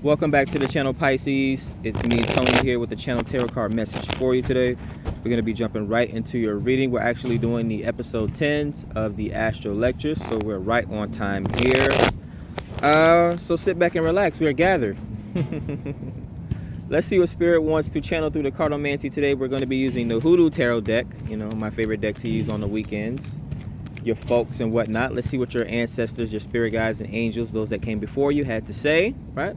Welcome back to the channel, Pisces. It's me, Tony, here with the channel tarot card message for you today. We're going to be jumping right into your reading. We're actually doing the episode 10s of the Asto lectures, so we're right on time here. So sit back and relax. We are gathered. Let's see what Spirit wants to channel through the cardomancy today. We're going to be using the Hoodoo Tarot deck, you know, my favorite deck to use on the weekends. Your folks and whatnot. Let's see what your ancestors, your spirit guides and angels, those that came before you, had to say, right?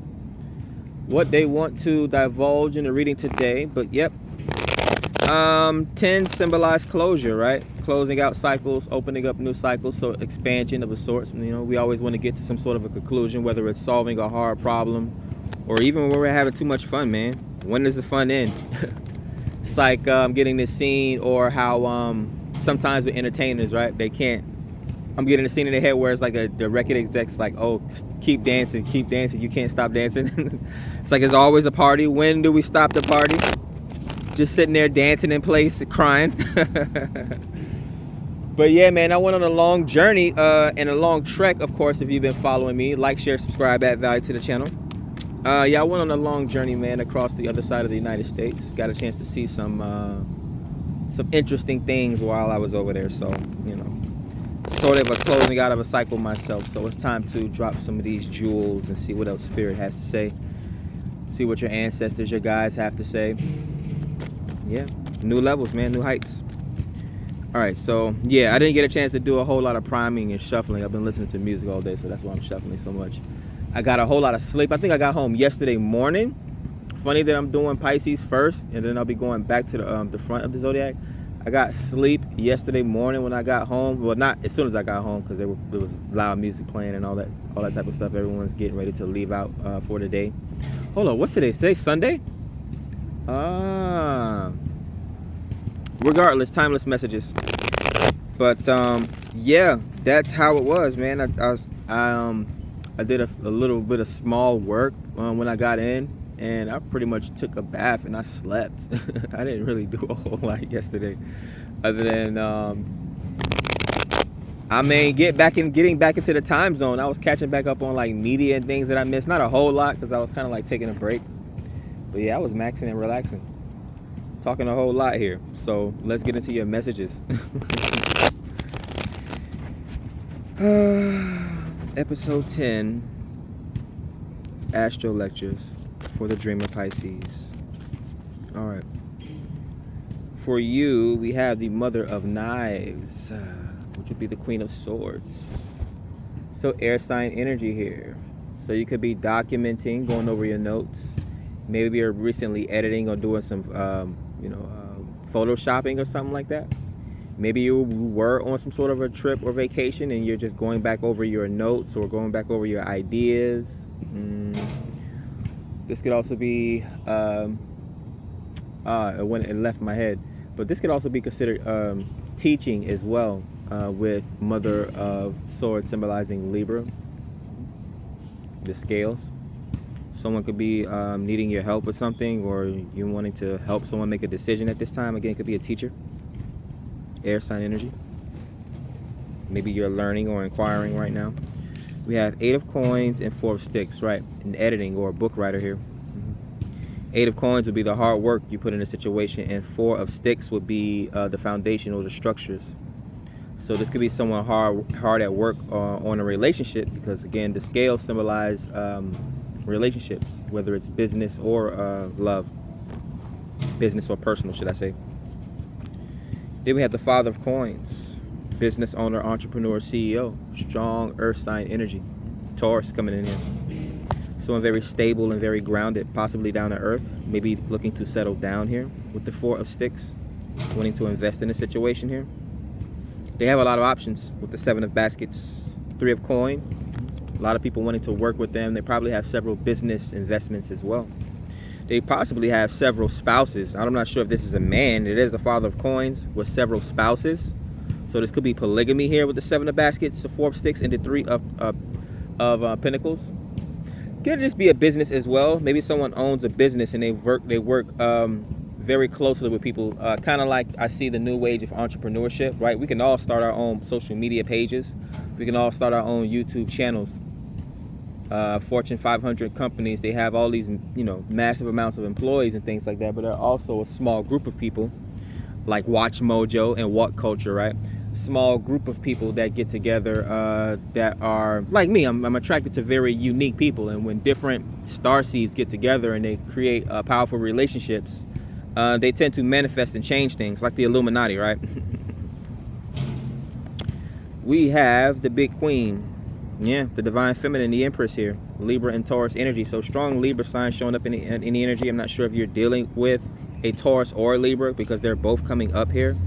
What they want to divulge in the reading today. But yep, 10 symbolize closure, right? Closing out cycles, opening up new cycles, so expansion of a sort. You know, we always want to get to some sort of a conclusion, whether it's solving a hard problem or even when we're having too much fun, man. When does the fun end? It's like getting this scene, or how sometimes with entertainers, right, they can't. I'm getting a scene in the head where it's like the record exec's like, oh, keep dancing, you can't stop dancing. It's like, it's always a party. When do we stop the party? Just sitting there dancing in place, crying. But yeah, man, I went on a long journey and a long trek, of course. If you've been following me, like, share, subscribe, add value to the channel. Yeah, I went on a long journey, man, across the other side of the United States. Got a chance to see some interesting things while I was over there. So, you know, sort of a closing out of a cycle myself. So it's time to drop some of these jewels and see what else Spirit has to say. See what your ancestors, your guides have to say. Yeah, new levels, man, new heights. All right, so yeah, I didn't get a chance to do a whole lot of priming and shuffling. I've been listening to music all day, so that's why I'm shuffling so much. I got a whole lot of sleep. I think I got home yesterday morning. Funny that I'm doing Pisces first, and then I'll be going back to the front of the zodiac. I got sleep yesterday morning when I got home. Well, not as soon as I got home, because there was loud music playing and all that type of stuff. Everyone's getting ready to leave out for the day. Hold on, what's today? Today's Sunday? Regardless, timeless messages. But yeah, that's how it was, man. I did a little bit of small work when I got in, and I pretty much took a bath and I slept. I didn't really do a whole lot yesterday, other than getting back into the time zone. I was catching back up on like media and things that I missed. Not a whole lot, because I was kind of like taking a break. But yeah, I was maxing and relaxing. Talking a whole lot here. So let's get into your messages. Episode 10, Asto Lectures for the Dreamer Pisces. All right. For you, we have the Mother of Knives, which would be the Queen of Swords. So air sign energy here. So you could be documenting, going over your notes. Maybe you're recently editing or doing some, photoshopping or something like that. Maybe you were on some sort of a trip or vacation and you're just going back over your notes or going back over your ideas. This could also be, when it left my head, but this could also be considered teaching as well, with Mother of Swords symbolizing Libra, the scales. Someone could be needing your help with something, or you wanting to help someone make a decision at this time. Again, it could be a teacher. Air sign energy. Maybe you're learning or inquiring right now. We have 8 of Coins and 4 of Sticks, right? An editing or a book writer here. 8 of Coins would be the hard work you put in a situation, and 4 of Sticks would be the foundation or the structures. So this could be someone hard at work on a relationship, because again, the scales symbolize relationships, whether it's business or love. Business or personal, should I say. Then we have the Father of Coins, business owner, entrepreneur, CEO, strong earth sign energy. Taurus coming in here. Someone very stable and very grounded, possibly down to earth, maybe looking to settle down here with the 4 of Sticks, wanting to invest in a situation here. They have a lot of options with the 7 of Baskets, 3 of Coin. A lot of people wanting to work with them. They probably have several business investments as well. They possibly have several spouses. I'm not sure if this is a man. It is the Father of Coins with several spouses. So this could be polygamy here with the 7 of Baskets, the 4 of Sticks, and the 3 of Pentacles. Could just be a business as well. Maybe someone owns a business and they work very closely with people. Kind of like I see the new age of entrepreneurship, right? We can all start our own social media pages. We can all start our own YouTube channels. Fortune 500 companies, they have all these, you know, massive amounts of employees and things like that, but there are also a small group of people like Watch Mojo and What Culture, right? Small group of people that get together that are like me. I'm attracted to very unique people, and when different star seeds get together and they create powerful relationships, they tend to manifest and change things, like the Illuminati, right? We have the big queen, yeah, the divine feminine, the empress here, Libra and Taurus energy. So strong Libra sign showing up in the energy. I'm not sure if you're dealing with a Taurus or a Libra, because they're both coming up here.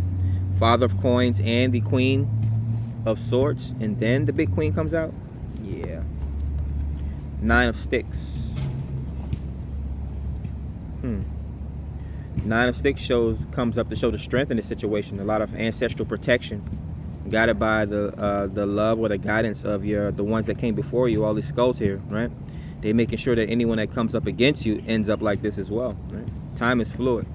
Father of coins and the Queen of Swords, and then the big queen comes out. Yeah. Nine of Sticks. Nine of Sticks comes up to show the strength in the situation. A lot of ancestral protection, guided by the love or the guidance of the ones that came before you. All these skulls here, right? They're making sure that anyone that comes up against you ends up like this as well, right? Time is fluid.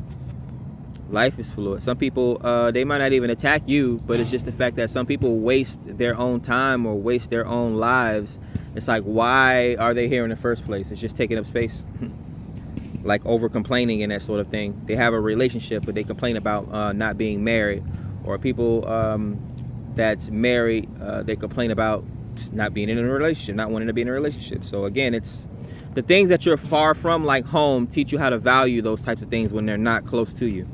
Life is fluid. Some people, they might not even attack you, but it's just the fact that some people waste their own time or waste their own lives. It's like, why are they here in the first place? It's just taking up space. Like over complaining and that sort of thing. They have a relationship, but they complain about not being married. Or people that's married, they complain about not being in a relationship, not wanting to be in a relationship. So again, it's the things that you're far from, like home, teach you how to value those types of things when they're not close to you.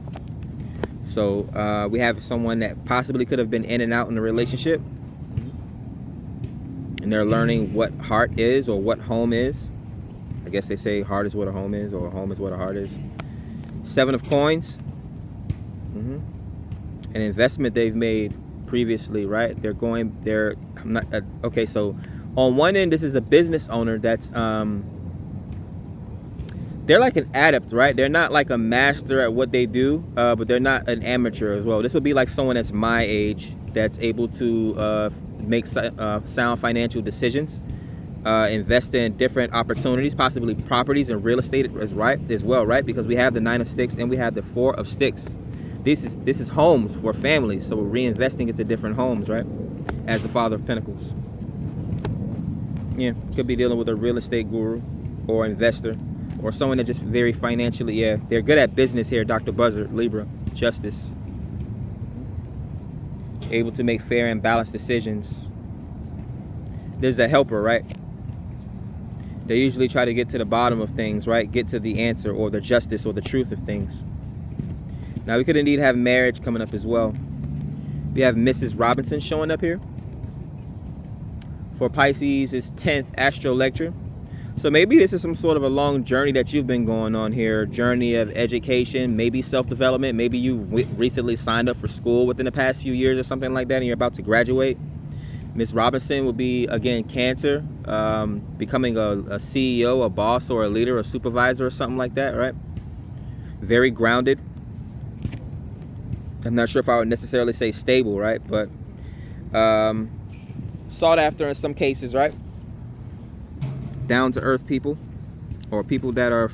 So we have someone that possibly could have been in and out in a relationship, and they're learning what heart is or what home is. I guess they say heart is what a home is, or a home is what a heart is. Seven of Coins. An investment they've made previously, right? Okay, so on one end, this is a business owner that's they're like an adept, right? They're not like a master at what they do, but they're not an amateur as well. This would be like someone that's my age, that's able to make sound financial decisions, invest in different opportunities, possibly properties and real estate as well, right? Because we have the Nine of Sticks and we have the Four of Sticks. This is homes for families, so we're reinvesting into different homes, right? As the Father of Pentacles. Yeah, could be dealing with a real estate guru or investor, or someone that just very financially, yeah, they're good at business here. Dr. Buzzard, Libra, Justice. Able to make fair and balanced decisions. There's a helper, right? They usually try to get to the bottom of things, right? Get to the answer or the justice or the truth of things. Now we could indeed have marriage coming up as well. We have Mrs. Robinson showing up here. For Pisces, it's 10th Astro Lecture. So maybe this is some sort of a long journey that you've been going on here. Journey of education, maybe self-development. Maybe you recently signed up for school within the past few years or something like that, and you're about to graduate. Miss Robinson will be, again, Cancer, becoming a CEO, a boss, or a leader, a supervisor, or something like that, right? Very grounded. I'm not sure if I would necessarily say stable, right? But sought after in some cases, right? Down-to-earth people, or people that are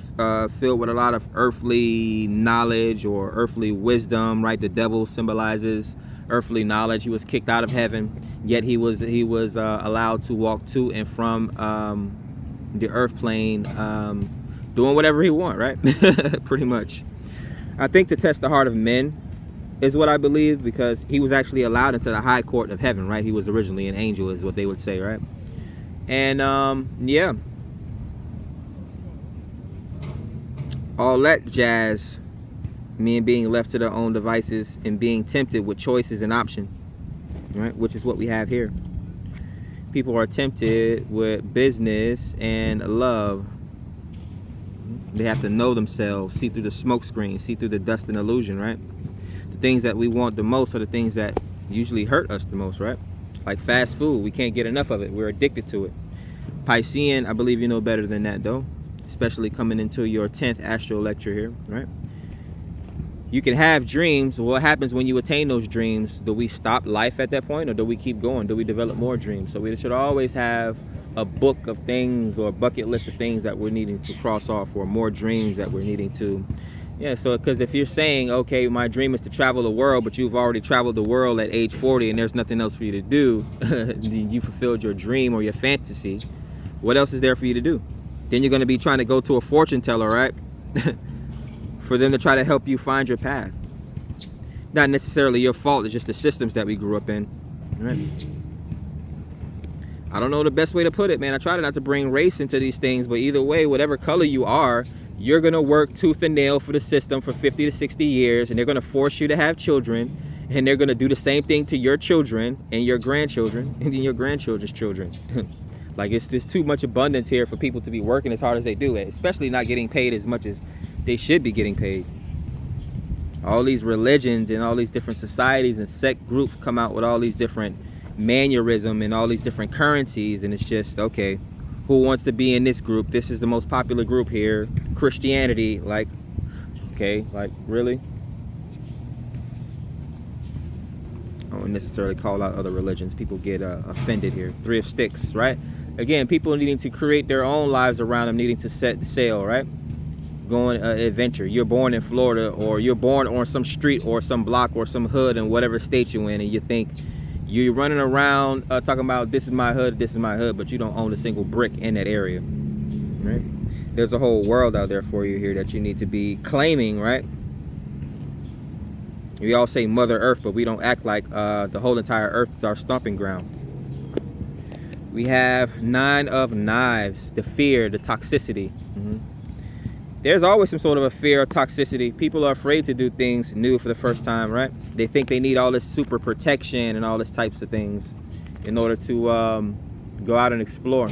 filled with a lot of earthly knowledge or earthly wisdom, right? The devil symbolizes earthly knowledge. He was kicked out of heaven, yet he was allowed to walk to and from the earth plane, doing whatever he want, right? Pretty much. I think to test the heart of men is what I believe, because he was actually allowed into the high court of heaven, right? He was originally an angel, is what they would say, right? And yeah, all that jazz, men being left to their own devices and being tempted with choices and options, right? Which is what we have here. People are tempted with business and love. They have to know themselves, see through the smoke screen, see through the dust and illusion, right? The things that we want the most are the things that usually hurt us the most, right? Like fast food, we can't get enough of it. We're addicted to it. Piscean, I believe you know better than that though, especially coming into your 10th Astro Lecture here, right? You can have dreams. What happens when you attain those dreams? Do we stop life at that point, or do we keep going? Do we develop more dreams? So we should always have a book of things or a bucket list of things that we're needing to cross off, or more dreams that we're needing to. Yeah, so because if you're saying, okay, my dream is to travel the world, but you've already traveled the world at age 40 and there's nothing else for you to do, you fulfilled your dream or your fantasy. What else is there for you to do? Then you're going to be trying to go to a fortune teller, right? For them to try to help you find your path. Not necessarily your fault, it's just the systems that we grew up in, right? I don't know the best way to put it, man. I try not to bring race into these things, but either way, whatever color you are, you're going to work tooth and nail for the system for 50 to 60 years, and they're going to force you to have children, and they're going to do the same thing to your children and your grandchildren and then your grandchildren's children. Like, there's too much abundance here for people to be working as hard as they do, especially not getting paid as much as they should be getting paid. All these religions and all these different societies and sect groups come out with all these different mannerism and all these different currencies, and it's just, okay, who wants to be in this group? This is the most popular group here, Christianity. Like, okay, like, really? I don't necessarily call out other religions. People get offended here. Three of Sticks, right? Again, people needing to create their own lives around them, needing to set sail, right? Going adventure. You're born in Florida, or you're born on some street or some block or some hood in whatever state you're in, and you think you're running around talking about this is my hood, but you don't own a single brick in that area, right? There's a whole world out there for you here that you need to be claiming, right? We all say Mother Earth, but we don't act like the whole entire earth is our stomping ground. We have Nine of Knives, the fear, the toxicity. There's always some sort of a fear of toxicity. People are afraid to do things new for the first time, right? They think they need all this super protection and all this types of things in order to go out and explore.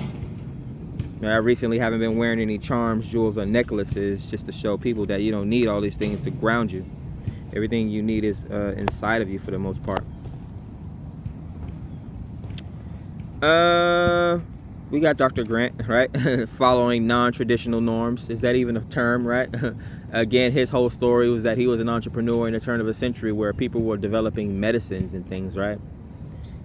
Now, I recently haven't been wearing any charms, jewels, or necklaces, just to show people that you don't need all these things to ground you. Everything you need is inside of you for the most part. We got Dr. Grant, right? Following non-traditional norms. Is that even a term, right? Again, his whole story was that he was an entrepreneur in the turn of a century where people were developing medicines and things, right?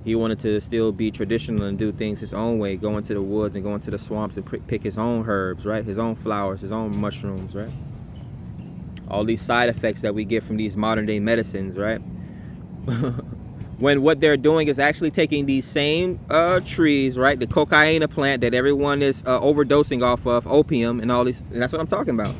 He wanted to still be traditional and do things his own way, go into the woods and go into the swamps and pick his own herbs, right? His own flowers, his own mushrooms, right? All these side effects that we get from these modern day medicines, right? When what they're doing is actually taking these same trees, right? The cocaine plant that everyone is overdosing off of, opium and all these, and that's what I'm talking about.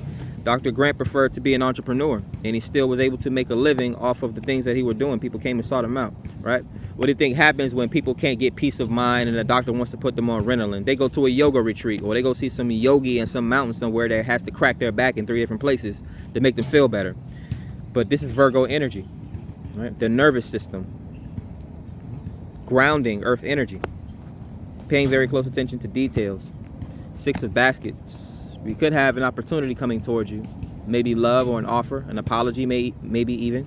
Dr. Grant preferred to be an entrepreneur, and he still was able to make a living off of the things that he was doing. People came and sought him out, right? What do you think happens when people can't get peace of mind and the doctor wants to put them on Ritalin? They go to a yoga retreat, or they go see some yogi in some mountain somewhere that has to crack their back in 3 different places to make them feel better. But this is Virgo energy, right? The nervous system. Grounding, earth energy. Paying very close attention to details. 6 of Baskets. We could have an opportunity coming towards you. Maybe love or an offer, an apology, maybe even.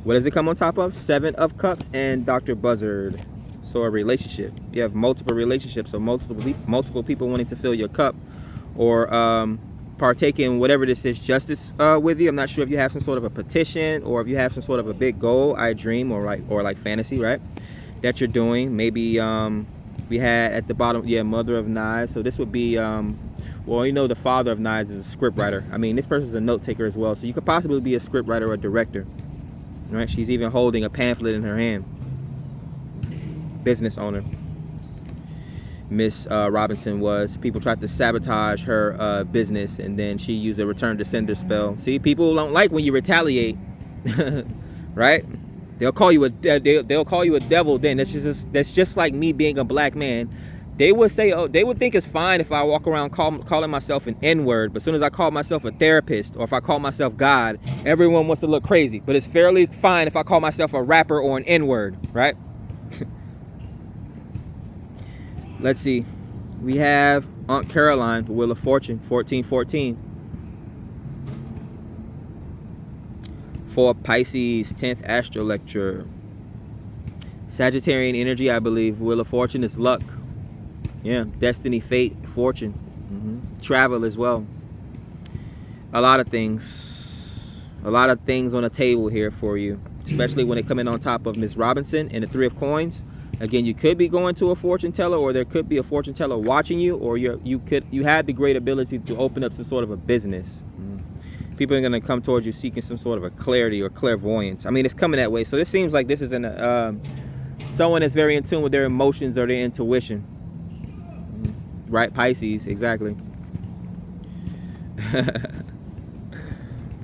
What does it come on top of? 7 of Cups and Dr. Buzzard. So a relationship. You have multiple relationships, so multiple people wanting to fill your cup or partake in whatever this is, justice with you. I'm not sure if you have some sort of a petition or if you have some sort of a big goal, I dream, or like fantasy, right? That you're doing. Maybe we had at the bottom, yeah, Mother of Knives. So this would be, well, you know, the Father of Knives is a script writer. I mean, this person's a note taker as well. So you could possibly be a script writer or a director, right? She's even holding a pamphlet in her hand. Business owner. Miss Robinson was. People tried to sabotage her business, and then she used a return to sender spell. See, people don't like when you retaliate, right? They'll call you a devil. Then that's just like me being a black man. They would say, oh, they would think it's fine if I walk around calling myself an N-word, but as soon as I call myself a therapist or if I call myself God, everyone wants to look crazy. But it's fairly fine if I call myself a rapper or an N-word, right? Let's see. We have Aunt Caroline, the Wheel of Fortune, 1414. For Pisces, 10th Astro Lecture. Sagittarian energy, I believe. Wheel of Fortune is luck. Yeah, destiny, fate, fortune. Travel as well. A lot of things. A lot of things on the table here for you. Especially when they come in on top of Miss Robinson and the 3 of Coins. Again, you could be going to a fortune teller, or there could be a fortune teller watching you, or you had the great ability to open up some sort of a business. People are going to come towards you seeking some sort of a clarity or clairvoyance. I mean, it's coming that way. So this seems like this is someone that's very in tune with their emotions or their intuition. Right, Pisces, exactly.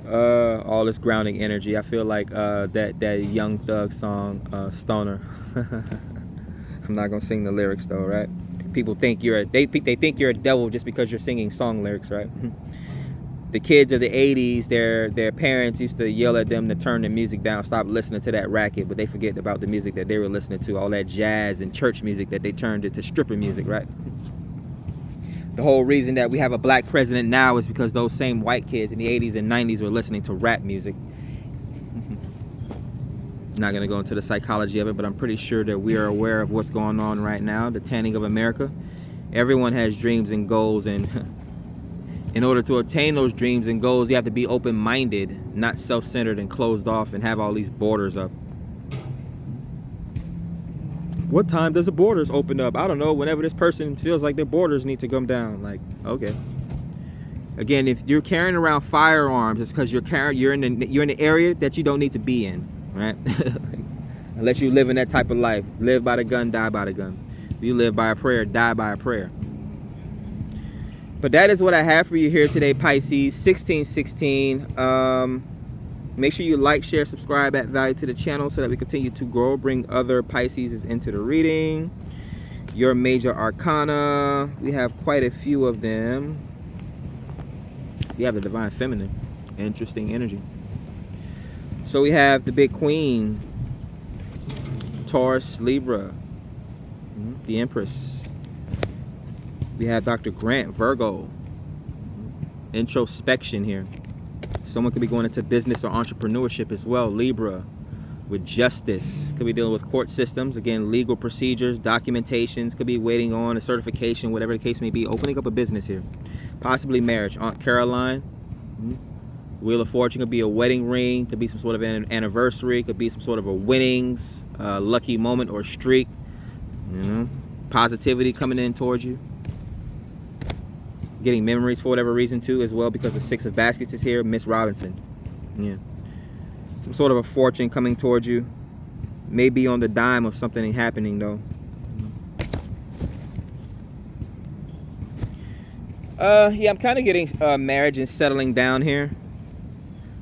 All this grounding energy. I feel like that Young Thug song, Stoner. I'm not gonna sing the lyrics though, right? People think they think you're a devil just because you're singing song lyrics, right? The kids of the 80s, their parents used to yell at them to turn the music down, stop listening to that racket, but they forget about the music that they were listening to, all that jazz and church music that they turned into stripper music, right? The whole reason that we have a black president now is because those same white kids in the 80s and 90s were listening to rap music. Not going to go into the psychology of it, but I'm pretty sure that we are aware of what's going on right now, the tanning of America. Everyone has dreams and goals, and in order to attain those dreams and goals, you have to be open-minded, not self-centered and closed off and have all these borders up. What time does the borders open up? I don't know, whenever this person feels like their borders need to come down. Like, okay. Again, if you're carrying around firearms, it's because you're in the area that you don't need to be in, right? Unless you live in that type of life. Live by the gun, die by the gun. If you live by a prayer, die by a prayer. But that is what I have for you here today, Pisces. 1616. Make sure you like, share, subscribe, add value to the channel so that we continue to grow, bring other Pisces into the reading. Your major arcana, we have quite a few of them. You have the divine feminine, interesting energy. So we have the big queen, Taurus, Libra, the Empress. We have Dr. Grant, Virgo, introspection here. Someone could be going into business or entrepreneurship as well, Libra, with justice. Could be dealing with court systems, again, legal procedures, documentations, could be waiting on a certification, whatever the case may be, opening up a business here. Possibly marriage, Aunt Caroline. Wheel of Fortune could be a wedding ring, could be some sort of an anniversary, could be some sort of a winnings, lucky moment or streak. You know, positivity coming in towards you. Getting memories for whatever reason too as well, because the Six of Baskets is here. Miss Robinson, yeah, some sort of a fortune coming towards you, maybe on the dime of something happening though. Yeah, I'm kind of getting marriage and settling down here.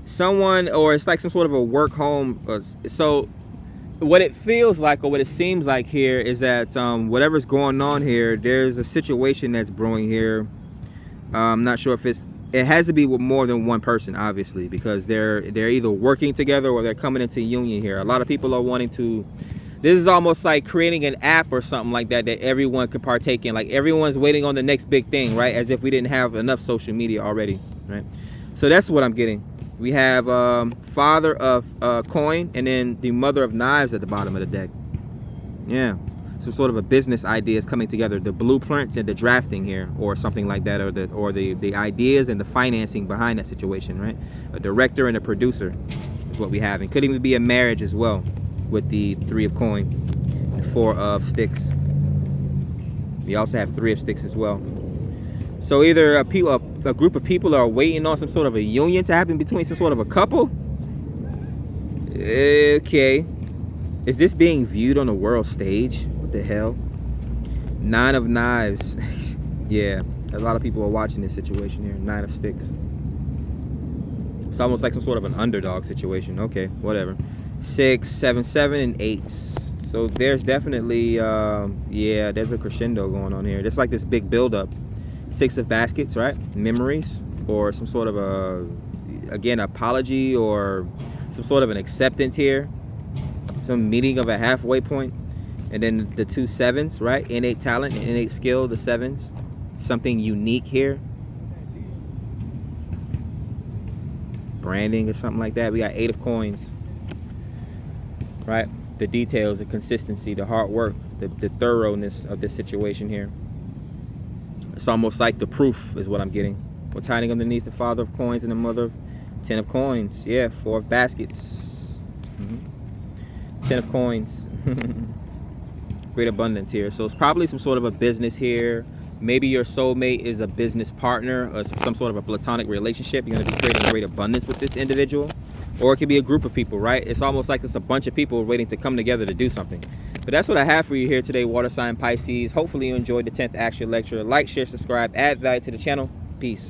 Someone, or it's like some sort of a work home. So what it feels like, or what it seems like here, is that whatever's going on here, there's a situation that's brewing here. I'm not sure if it has to be with more than one person, obviously, because they're either working together or they're coming into union here. A lot of people are wanting to, this is almost like creating an app or something like that everyone could partake in. Like everyone's waiting on the next big thing, right? As if we didn't have enough social media already, right? So that's what I'm getting. We have father of coin and then the mother of knives at the bottom of the deck. Yeah. Some sort of a business idea is coming together, the blueprints and the drafting here, or something like that, or the ideas and the financing behind that situation, right? A director and a producer is what we have. And could even be a marriage as well, with the 3 of coin and 4 of sticks. We also have 3 of sticks as well. So either a group of people are waiting on some sort of a union to happen between some sort of a couple. Okay, is this being viewed on a world stage? The hell, 9 of knives. Yeah, a lot of people are watching this situation here. 9 of sticks. It's almost like some sort of an underdog situation. Okay, whatever. 6, 7, 7, and 8. So there's definitely yeah, there's a crescendo going on here. There's like this big buildup. 6 of baskets, right? Memories, or some sort of a, again, apology, or some sort of an acceptance here. Some meeting of a halfway point. And then the 2 sevens, right? Innate talent and innate skill, the 7s. Something unique here. Branding or something like that. We got 8 of coins, right? The details, the consistency, the hard work, the thoroughness of this situation here. It's almost like the proof is what I'm getting. What's hiding underneath the father of coins and the mother of 10 of coins. Yeah, 4 of baskets. 10 of coins. Great abundance here. So it's probably some sort of a business here. Maybe your soulmate is a business partner or some sort of a platonic relationship. You're going to be creating great abundance with this individual. Or it could be a group of people, right? It's almost like it's a bunch of people waiting to come together to do something. But that's what I have for you here today, water sign Pisces. Hopefully you enjoyed the 10th action lecture. Like, share, subscribe, add value to the channel. Peace.